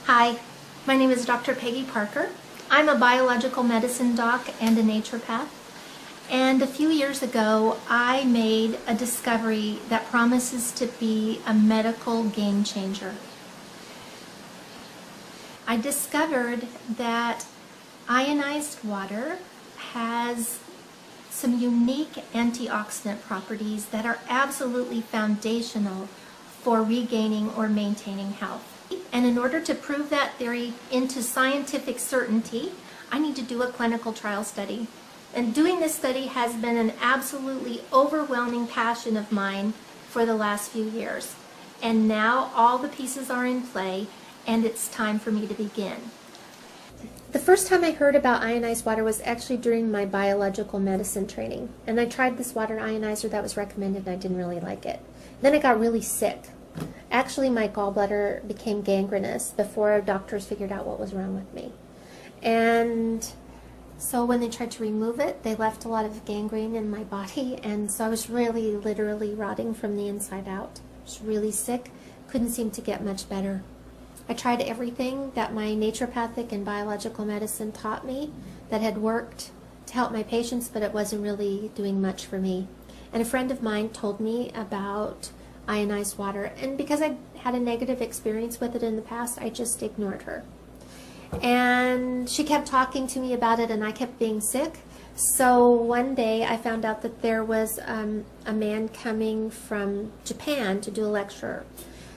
Hi, my name is Dr. Peggy Parker. I'm a biological medicine doc and a naturopath. And a few years ago, I made a discovery that promises to be a medical game changer. I discovered that ionized water has some unique antioxidant properties that are absolutely foundational for regaining or maintaining health. And in order to prove that theory into scientific certainty, I need to do a clinical trial study. And doing this study has been an absolutely overwhelming passion of mine for the last few years. And now all the pieces are in play, and it's time for me to begin. The first time I heard about ionized water was actually during my biological medicine training. And I tried this water ionizer that was recommended, and I didn't really like it. Then I got really sick. Actually, my gallbladder became gangrenous before doctors figured out what was wrong with me. And so when they tried to remove it, they left a lot of gangrene in my body, and so I was really literally rotting from the inside out. I was really sick, couldn't seem to get much better. I tried everything that my naturopathic and biological medicine taught me that had worked to help my patients, but it wasn't really doing much for me. And a friend of mine told me about ionized water, and because I had a negative experience with it in the past, I just ignored her. And she kept talking to me about it, and I kept being sick. So one day I found out that there was a man coming from Japan to do a lecture.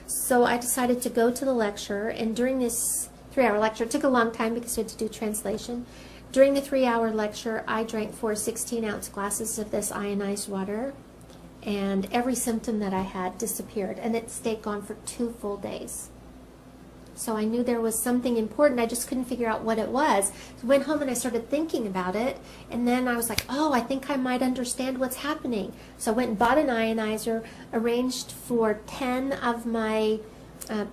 So I decided to go to the lecture, and during this 3-hour lecture, it took a long time because we had to do translation. During the 3-hour lecture, I drank 4 16-ounce glasses of this ionized water, and every symptom that I had disappeared, and it stayed gone for 2 full days. So I knew there was something important, I just couldn't figure out what it was. So I went home and I started thinking about it, and then I was like, oh, I think I might understand what's happening. So I went and bought an ionizer, arranged for 10 of my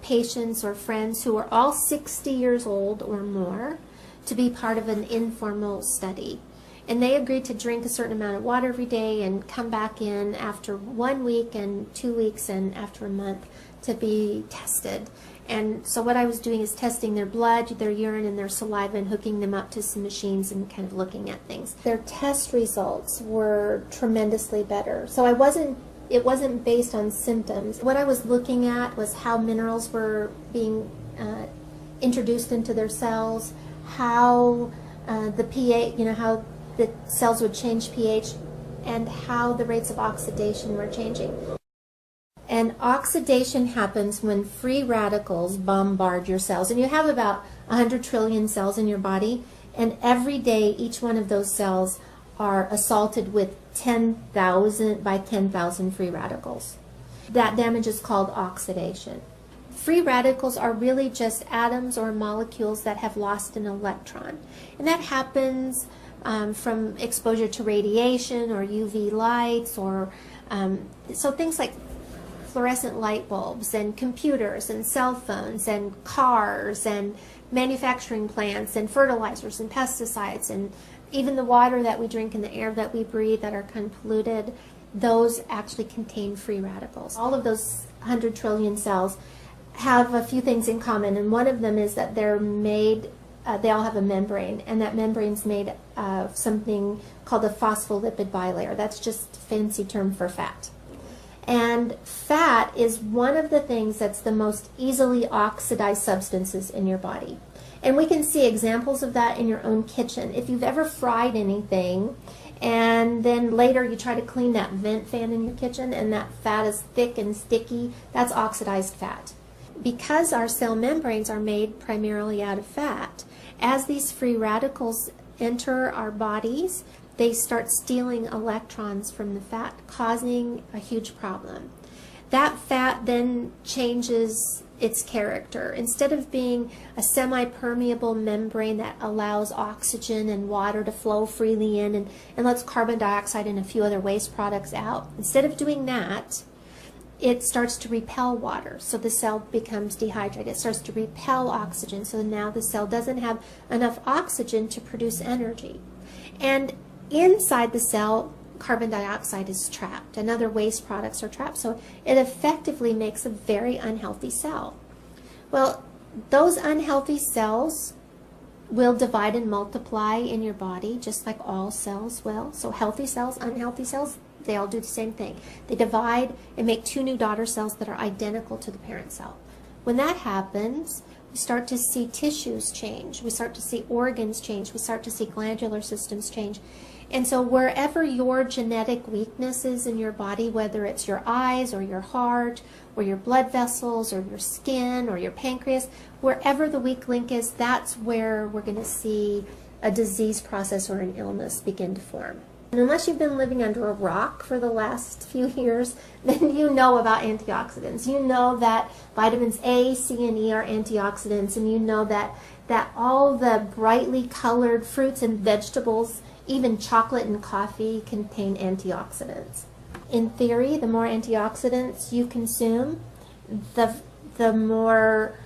patients or friends who are all 60 years old or more to be part of an informal study. And they agreed to drink a certain amount of water every day and come back in after 1 week and 2 weeks and after a month to be tested. And so what I was doing is testing their blood, their urine, and their saliva, and hooking them up to some machines and kind of looking at things. Their test results were tremendously better. So it wasn't based on symptoms. What I was looking at was how minerals were being introduced into their cells, how the pH, how the cells would change pH, and how the rates of oxidation were changing. And oxidation happens when free radicals bombard your cells. And you have about 100 trillion cells in your body, and every day each one of those cells are assaulted with 10,000 by 10,000 free radicals. That damage is called oxidation. Free radicals are really just atoms or molecules that have lost an electron. And that happens from exposure to radiation or UV lights, or so things like fluorescent light bulbs and computers and cell phones and cars and manufacturing plants and fertilizers and pesticides, and even the water that we drink and the air that we breathe that are kind of polluted, those actually contain free radicals. All of those 100 trillion cells have a few things in common, and one of them is that they're made, they all have a membrane, and that membrane's made of something called a phospholipid bilayer. That's just a fancy term for fat. And fat is one of the things that's the most easily oxidized substances in your body. And we can see examples of that in your own kitchen. If you've ever fried anything and then later you try to clean that vent fan in your kitchen and that fat is thick and sticky, that's oxidized fat. Because our cell membranes are made primarily out of fat, as these free radicals enter our bodies, they start stealing electrons from the fat, causing a huge problem. That fat then changes its character. Instead of being a semi-permeable membrane that allows oxygen and water to flow freely in and lets carbon dioxide and a few other waste products out, instead of doing that, it starts to repel water, so the cell becomes dehydrated. It starts to repel oxygen, so now the cell doesn't have enough oxygen to produce energy. And inside the cell, carbon dioxide is trapped and other waste products are trapped, so it effectively makes a very unhealthy cell. Well, those unhealthy cells will divide and multiply in your body just like all cells will. So healthy cells, unhealthy cells, they all do the same thing. They divide and make two new daughter cells that are identical to the parent cell. When that happens, we start to see tissues change. We start to see organs change. We start to see glandular systems change. And so wherever your genetic weakness is in your body, whether it's your eyes or your heart or your blood vessels or your skin or your pancreas, wherever the weak link is, that's where we're going to see a disease process or an illness begin to form. And unless you've been living under a rock for the last few years, then you know about antioxidants. You know that vitamins A, C, and E are antioxidants, and you know that all the brightly colored fruits and vegetables, even chocolate and coffee, contain antioxidants. In theory, the more antioxidants you consume, the more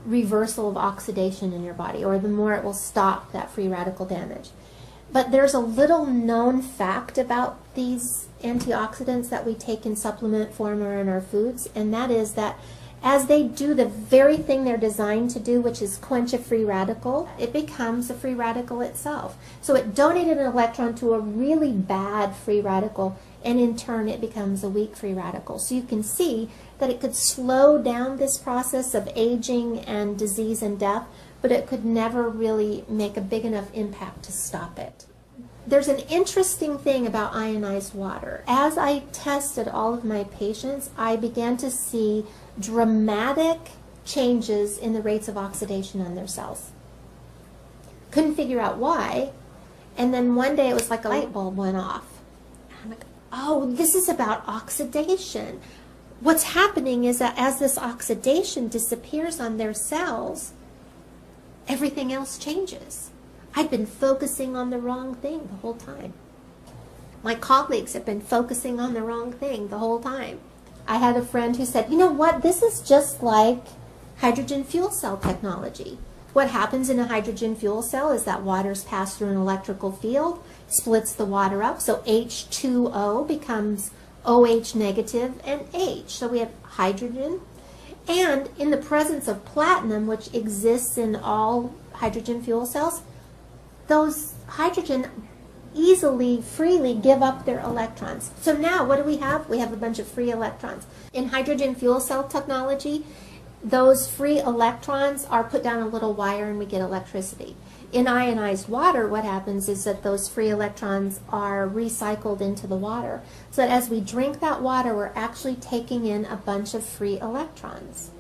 reversal of oxidation in your body, or the more it will stop that free radical damage. But there's a little known fact about these antioxidants that we take in supplement form or in our foods, and that is that as they do the very thing they're designed to do, which is quench a free radical, it becomes a free radical itself. So it donated an electron to a really bad free radical, and in turn it becomes a weak free radical. So you can see that it could slow down this process of aging and disease and death, but it could never really make a big enough impact to stop it. There's an interesting thing about ionized water. As I tested all of my patients, I began to see dramatic changes in the rates of oxidation on their cells. Couldn't figure out why, and then one day it was like a light bulb went off. I'm like, oh, this is about oxidation. What's happening is that as this oxidation disappears on their cells, everything else changes. I've been focusing on the wrong thing the whole time. My colleagues have been focusing on the wrong thing the whole time. I had a friend who said, you know what, this is just like hydrogen fuel cell technology. What happens in a hydrogen fuel cell is that water's passed through an electrical field, splits the water up, so H2O becomes OH negative and H. So we have hydrogen. And in the presence of platinum, which exists in all hydrogen fuel cells, those hydrogen easily, freely give up their electrons. So now what do we have? We have a bunch of free electrons. In hydrogen fuel cell technology, those free electrons are put down a little wire and we get electricity. In ionized water, what happens is that those free electrons are recycled into the water. So that as we drink that water, we're actually taking in a bunch of free electrons.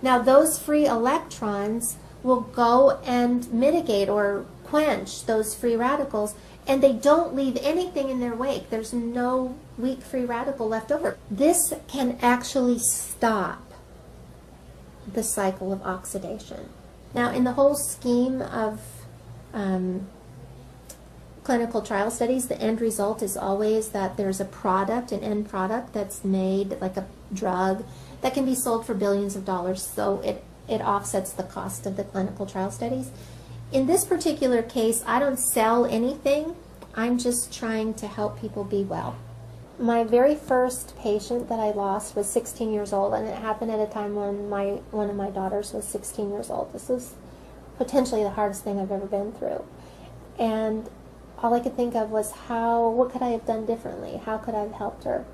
Now those free electrons will go and mitigate or quench those free radicals, and they don't leave anything in their wake. There's no weak free radical left over. This can actually stop the cycle of oxidation. Now, in the whole scheme of clinical trial studies, the end result is always that there's a product, an end product that's made, like a drug, that can be sold for billions of dollars, so it offsets the cost of the clinical trial studies. In this particular case, I don't sell anything. I'm just trying to help people be well. My very first patient that I lost was 16 years old, and it happened at a time when one of my daughters was 16 years old. This was potentially the hardest thing I've ever been through. And all I could think of was what could I have done differently? How could I have helped her?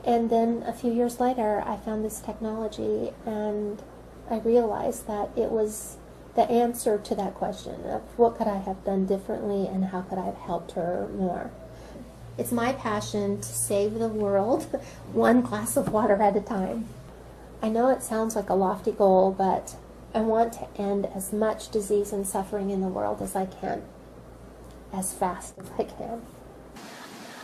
And then a few years later, I found this technology, and I realized that it was the answer to that question of what could I have done differently and how could I have helped her more. It's my passion to save the world one glass of water at a time. I know it sounds like a lofty goal, but I want to end as much disease and suffering in the world as I can, as fast as I can.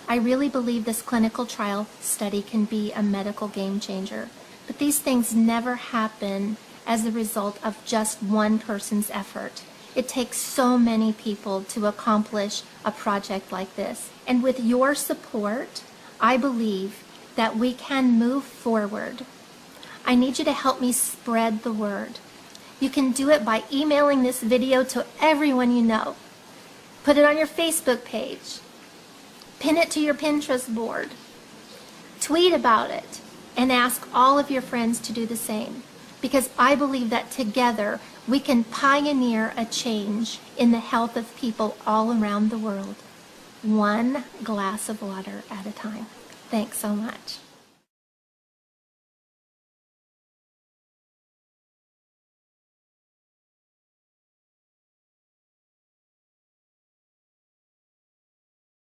I really believe this clinical trial study can be a medical game changer, but these things never happen as a result of just one person's effort. It takes so many people to accomplish a project like this. And with your support, I believe that we can move forward. I need you to help me spread the word. You can do it by emailing this video to everyone you know. Put it on your Facebook page. Pin it to your Pinterest board. Tweet about it and ask all of your friends to do the same. because I believe that together we can pioneer a change in the health of people all around the world, one glass of water at a time. Thanks so much.